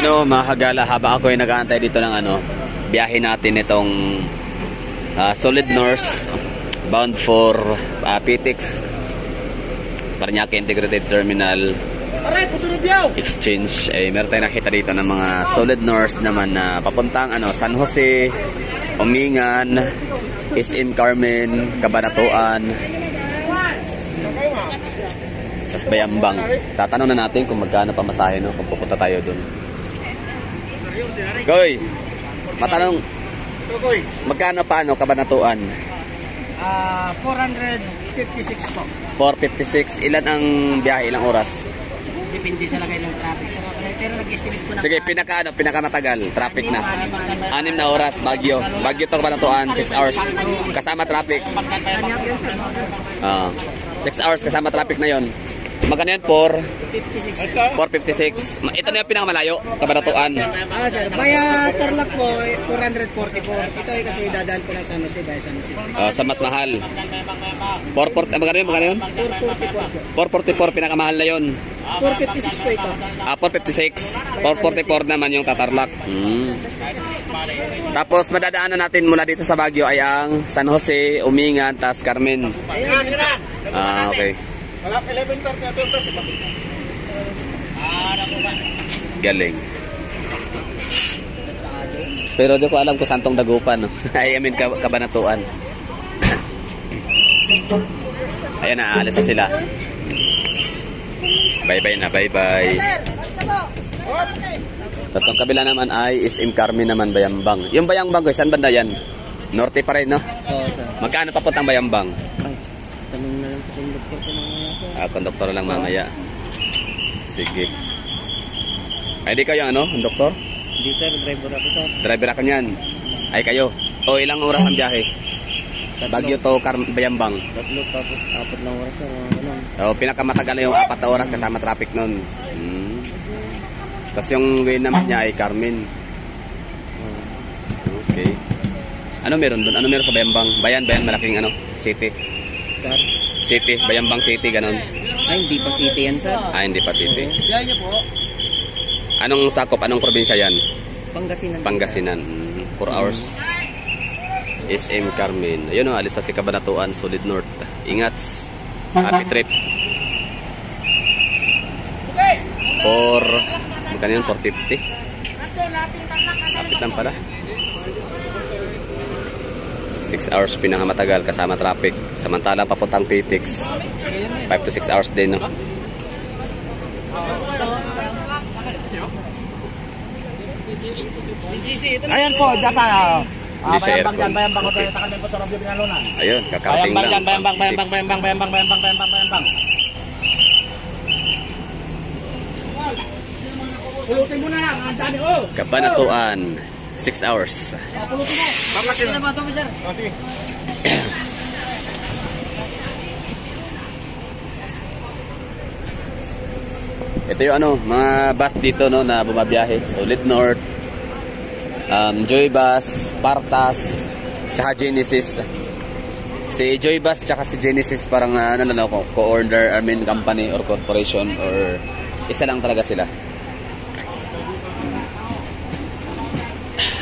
Ayun o mga kagala, habang ako ay nag-aantay dito ng biyahe natin itong Solid North bound for PTEX Parañaque Integrated Terminal Exchange. Meron tayong nakita dito ng mga Solid North naman na papuntang San Jose, Umingan, SM Carmen, Cabanatuan, tas Bayambang. Tatanong na natin kung magkano pamasahe kung pupunta tayo dun. Goy, matanong, magkano Cabanatuan? 456 po. 456. Ilan ang biyahe? Ilang oras? Depende sa lagay ng traffic. Pero nag-estimate po na. Sige, pinakamatagal. Traffic na. 6 na oras. Baguio to Cabanatuan, 6 hours. Kasama traffic. 6 hours kasama traffic na yon. Magkano yan? 456. Ito na yung pinakamalayo, Cabanatuan. Sir. Baya Tarlac po, 444. Ito ay kasi dadaan ko lang sa San Jose, Baya San Jose. Sa mas mahal. 440, magkano yun? 444, pinakamahal na yun. 456 po ito. 456. 444 naman yung Tatarlac. Tapos madadaanan natin mula dito sa Baguio ay ang San Jose, Umingan, tas Carmen. Okay. Galing. Pero di ko alam kung saan tong Dagupan. I mean Cabanatuan. Ayan na, aalis na sila. Bye-bye na, bye-bye. Tapos ang kabila naman ay SM Carmen naman, Bayambang. Yung Bayambang ko, saan banda yan? Norte pa rin, no? Oo, sir. Magkano papuntang Bayambang? Tanong na lang sa konduktor ko mga Konduktor lang mamaya. Sige. Ay, di kayo konduktor? Hindi sir, driver ako sir. Driver ako niyan. Ay kayo. O ilang oras ang biyahe? Baguio to Bayambang. 3 tapos 4 na oras sir. Pinakamatagal na yung 4 na oras kasama traffic nun. Tapos yung way naman niya ay Carmen. Okay. Ano meron doon? Ano meron sa Bayambang? Bayan, malaking city. City, Bayambang City, ganon. Ay, hindi pa city yan sir. Hindi pa city. Biyahe niyo po. Anong sakop? Anong probinsya yan? Pangasinan. Pangasinan. 4 hours. SM Carmen. Ayun alis na si Cabanatuan, Solid North. Ingat. Happy trip. Magkano yun? 450. Lapit lang pala. 6 hours pinakamatagal kasama traffic. Samantalang papuntang PTEX 5 to 6 hours din, no? Ayan po, data. Hindi siya aircon. Bayambang ko tayo takal po sa Robyo Binalunan. Ayun, kakarating lang. Bayambang. Pulutin mo na lang, ang dami Cabanatuan, 6 hours. Pulutin mo. Bakit na ba ito, sir? Sige. Ito yung mga bus dito na bumabiyahe. Solid North, Joy Bus, Partas, tsaka Genesis. Si Joy Bus tsaka si Genesis parang co-order company or corporation or isa lang talaga sila.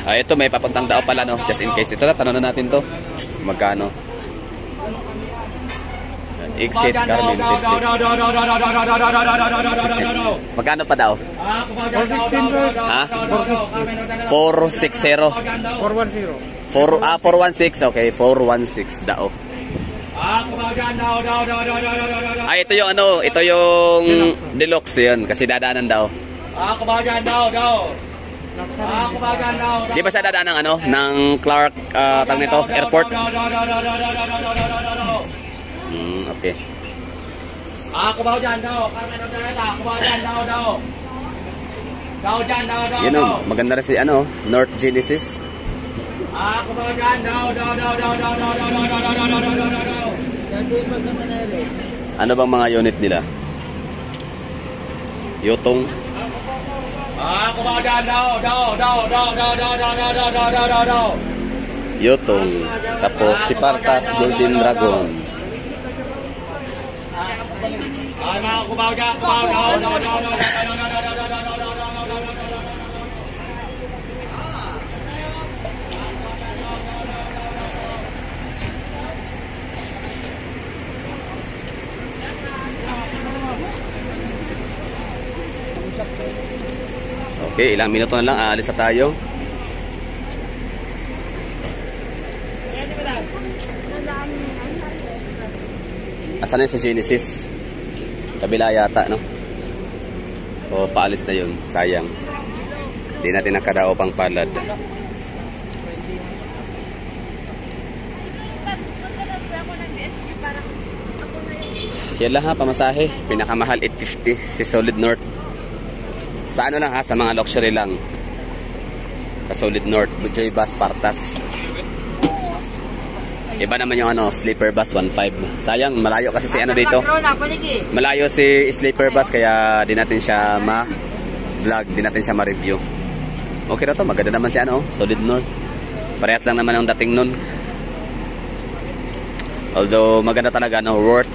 Ito may papuntang Dao pala, no? Just in case. Ito na, tanong na natin to. Magkano? Exit Carmen PTEX. Magkano pa daw? 416 Ha? 460. 460. 416. Okay, 416 Dao. Ito yung ito yung deluxe yun kasi dadaanan daw. Di ba siya dadaan ng Clark tang nito airport? Okay. Yun maganda rin si North Genesis. Ano bang mga unit nila? Yutong. Yutong. Tapos si Partas Golden Dragon. Okay, ilang minuto na lang, aalis na tayo. Asan na si Genesis? Kabila yata, no? O, paalis na yun. Sayang. Hindi natin nakadao pang palad. Yan lang ha, pamasahe. Pinakamahal 850 si Solid North. Sa ano lang ha, sa mga luxury lang. Sa Solid North, Joy Bus Partas. Iba naman yung ano, sleeper bus 1.5. Sayang, malayo kasi si ano dito. Malayo si sleeper bus kaya di natin siya ma-vlog, di natin siya ma-review. Okay na to, maganda naman si ano, Solid North. Parehas lang naman ang dating nun. Although maganda talaga, no, worth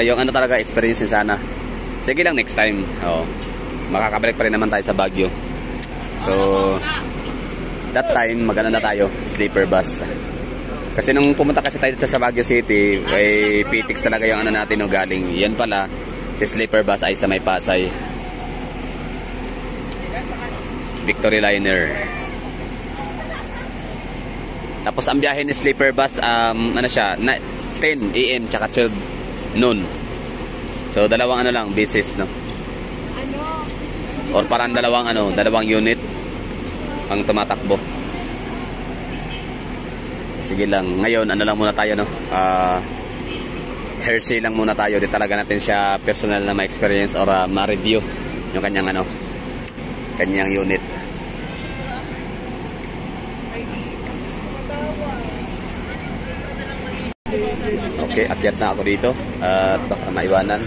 yung ano talaga experience sana. Sige lang next time. Oh, makakabalik pa rin naman tayo sa Baguio. So that time maganda na tayo, sleeper bus. Kasi nung pumunta kasi tayo dito sa Baguio City, ay PTX talaga yung ano natin no, galing. Yan pala, si sleeper bus ay sa may Pasay. Victory Liner. Tapos ang biyahe ni sleeper bus, ano siya, 10 AM tsaka 12 noon. So dalawang ano lang, basis, no? Or parang dalawang unit ang tumatakbo. Sige lang, ngayon ano lang muna tayo, no? Hearsay lang muna tayo. Di talaga natin siya personal na ma-experience or ma-review yung kanyang kanyang unit. Okay, akyat na ako dito at baka maiwanan.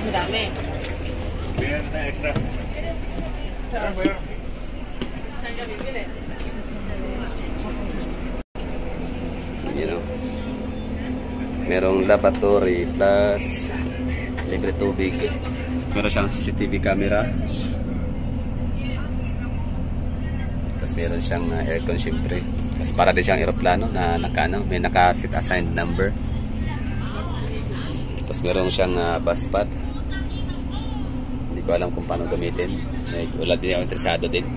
Madami. You know, merong lavatory plus libre tubig. Meron siyang CCTV camera. Tapos meron siyang aircon syempre. Tapos para din siyang aeroplano na may naka-seat assigned number. Tapos meron siyang bus pad. Hindi ko alam kung paano gamitin. Wala din ako interesado din.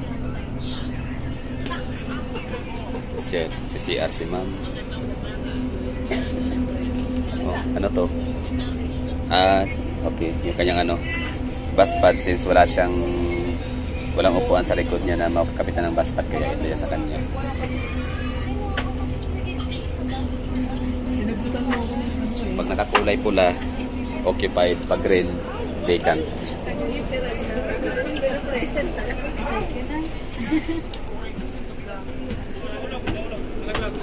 Tapos yan, si CR si ma'am. Oh, ano to? Okay, yung kanyang bus pad, since walang upuan sa likod niya na makakapitan ng bus pad, kaya ito yan sa kanya. Pag nakakulay pula, occupied. Pag green, vacant.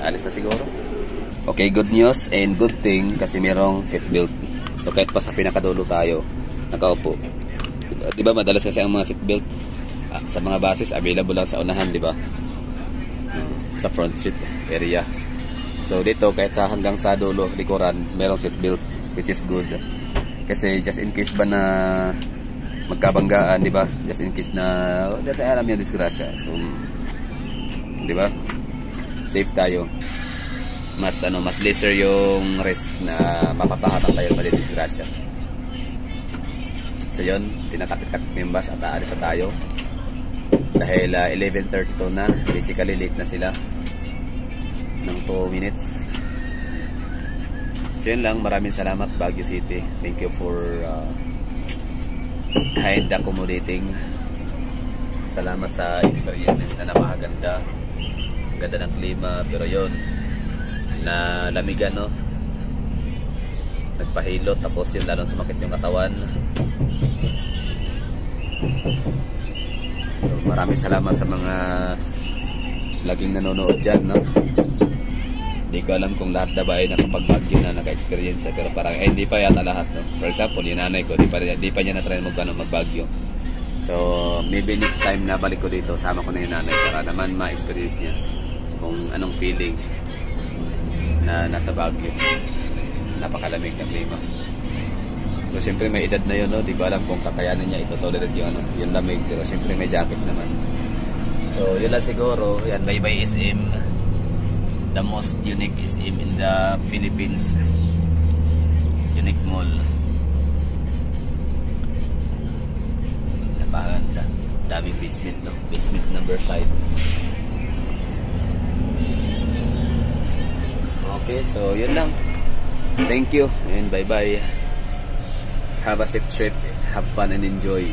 Alis na siguro. Okay, good news and good thing kasi merong seatbelt. So kahit pa sa pinakadulo tayo nakaupo. Di ba madalas kasi ang mga seatbelt sa mga buses available lang sa unahan, di ba? Sa front seat area. So dito kahit sa hanggang sa dulo likuran merong seatbelt, which is good. Kasi just in case ba na magkabanggaan, di ba? Just in case na alam yung disgrasya. So di ba? Safe tayo. Mas lesser yung risk na mapapahamak tayo malidisgrasya. So yun, tinatapik-tapik na yung bus at aalis na tayo. Dahil 11:32 na, basically late na sila ng 2 minutes. So yun lang, maraming salamat Baguio City. Thank you for kind accommodating. Salamat sa experiences na napakaganda. Ganda ng klima, pero yun, na lamigan, no? Nagpahilot, tapos yun lalong sumakit yung katawan. So maraming salamat sa mga laging nanonood dyan, no? Hindi ko alam kung lahat na ba ay nakapag-Baguio na naka-experience, pero parang hindi pa yata lahat, no? For example, yung nanay ko, di pa niya na-try mag-Baguio. So maybe next time na balik ko dito, sama ko na yung nanay para naman ma-experience niya kung anong feeling na nasa Baguio. Napakalamig ng klima. So siyempre may edad na yun, no? Di ko alam kung kakayanan niya ito tolerate yung lamig, pero siyempre may jacket naman. So yun lang siguro. Yan, Baybay SM, the most unique SM in the Philippines. Unique mall. daming basement, no? Basement number 5. Okay, so yun lang. Thank you and bye-bye. Have a safe trip. Have fun and enjoy.